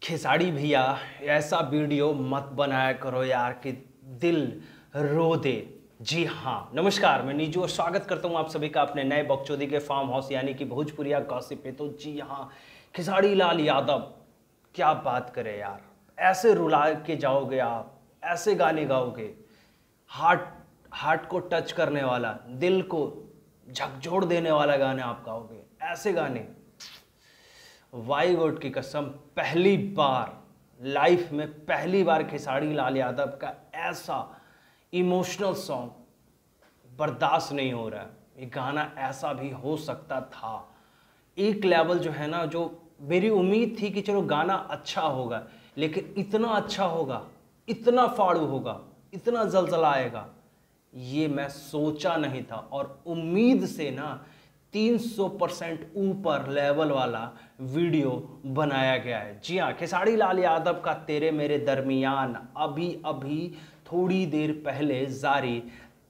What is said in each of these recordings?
खेसारी भैया ऐसा वीडियो मत बनाया करो यार कि दिल रो दे। जी हाँ, नमस्कार, मैं नीजू और स्वागत करता हूँ आप सभी का अपने नए बकचोदी के फार्म हाउस यानी कि भोजपुरिया गॉसिप पे। तो जी हाँ, खेसारी लाल यादव क्या बात करे यार, ऐसे रुला के जाओगे आप, ऐसे गाने गाओगे, हार्ट हार्ट को टच करने वाला, दिल को झकझोर देने वाला गाना आप गाओगे, ऐसे गाने। वाई गॉड की कसम, पहली बार लाइफ में पहली बार खेसारी लाल यादव का ऐसा इमोशनल सॉन्ग बर्दाश्त नहीं हो रहा है। ये गाना ऐसा भी हो सकता था। एक लेवल जो है ना, जो मेरी उम्मीद थी कि चलो गाना अच्छा होगा, लेकिन इतना अच्छा होगा, इतना फाड़ू होगा, इतना जलजला आएगा, ये मैं सोचा नहीं था। और उम्मीद से ना 300% ऊपर लेवल वाला वीडियो बनाया गया है। जी हाँ, खेसारी लाल यादव का तेरे मेरे दरमियान अभी अभी थोड़ी देर पहले जारी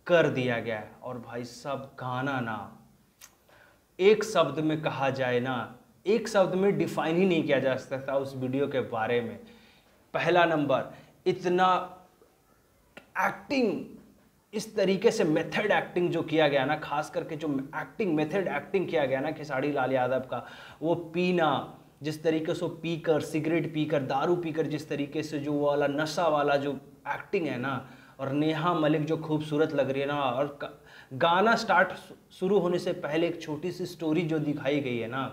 कर दिया गया है। और भाई साहब, गाना ना एक शब्द में कहा जाए ना, एक शब्द में डिफाइन ही नहीं किया जा सकता उस वीडियो के बारे में। पहला नंबर, इतना एक्टिंग, इस तरीके से मेथड एक्टिंग जो किया गया ना, खास करके जो एक्टिंग मेथड एक्टिंग किया गया ना खेसारी लाल यादव का, वो पीना, जिस तरीके से पीकर, सिगरेट पीकर, दारू पीकर, जिस तरीके से जो वाला नशा वाला जो एक्टिंग है ना, और नेहा मलिक जो खूबसूरत लग रही है ना, और गाना स्टार्ट शुरू होने से पहले एक छोटी सी स्टोरी जो दिखाई गई है ना,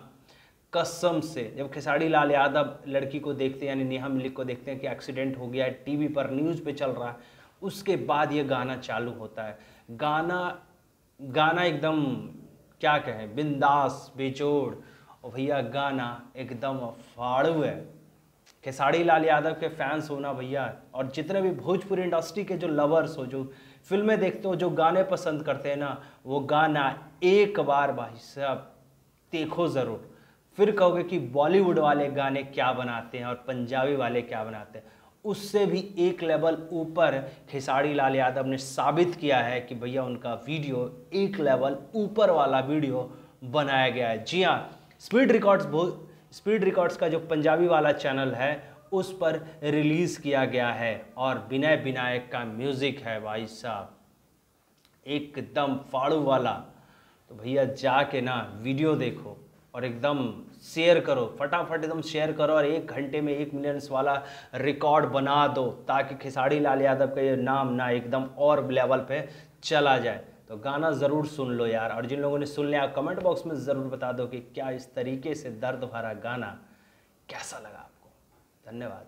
कसम से जब खेसारी लाल यादव लड़की को देखते हैं, यानी नेहा मलिक को देखते हैं कि एक्सीडेंट हो गया है, टीवी पर न्यूज़ पे चल रहा है, उसके बाद ये गाना चालू होता है। गाना एकदम क्या कहें, बिंदास बेजोड़। और भैया गाना एकदम फाड़ू है। खेसारी लाल यादव के फैंस हो ना भैया, और जितने भी भोजपुरी इंडस्ट्री के जो लवर्स हो, जो फिल्में देखते हो, जो गाने पसंद करते हैं ना, वो गाना एक बार भाई साहब देखो ज़रूर। फिर कहोगे कि बॉलीवुड वाले गाने क्या बनाते हैं और पंजाबी वाले क्या बनाते हैं। उससे भी एक लेवल ऊपर खेसारी लाल यादव ने साबित किया है कि भैया उनका वीडियो एक लेवल ऊपर वाला वीडियो बनाया गया है। जी हाँ, स्पीड रिकॉर्ड्स का जो पंजाबी वाला चैनल है उस पर रिलीज़ किया गया है, और विनय विनायक का म्यूज़िक है भाई साहब, एकदम फाड़ू वाला। तो भैया जाके ना वीडियो देखो और एकदम शेयर करो, फटाफट एकदम शेयर करो, और 1 घंटे में 1 मिलियंस वाला रिकॉर्ड बना दो, ताकि खेसारी लाल यादव का ये नाम ना एकदम और लेवल पे चला जाए। तो गाना ज़रूर सुन लो यार, और जिन लोगों ने सुन लिया कमेंट बॉक्स में ज़रूर बता दो कि क्या इस तरीके से दर्द भरा गाना कैसा लगा आपको। धन्यवाद।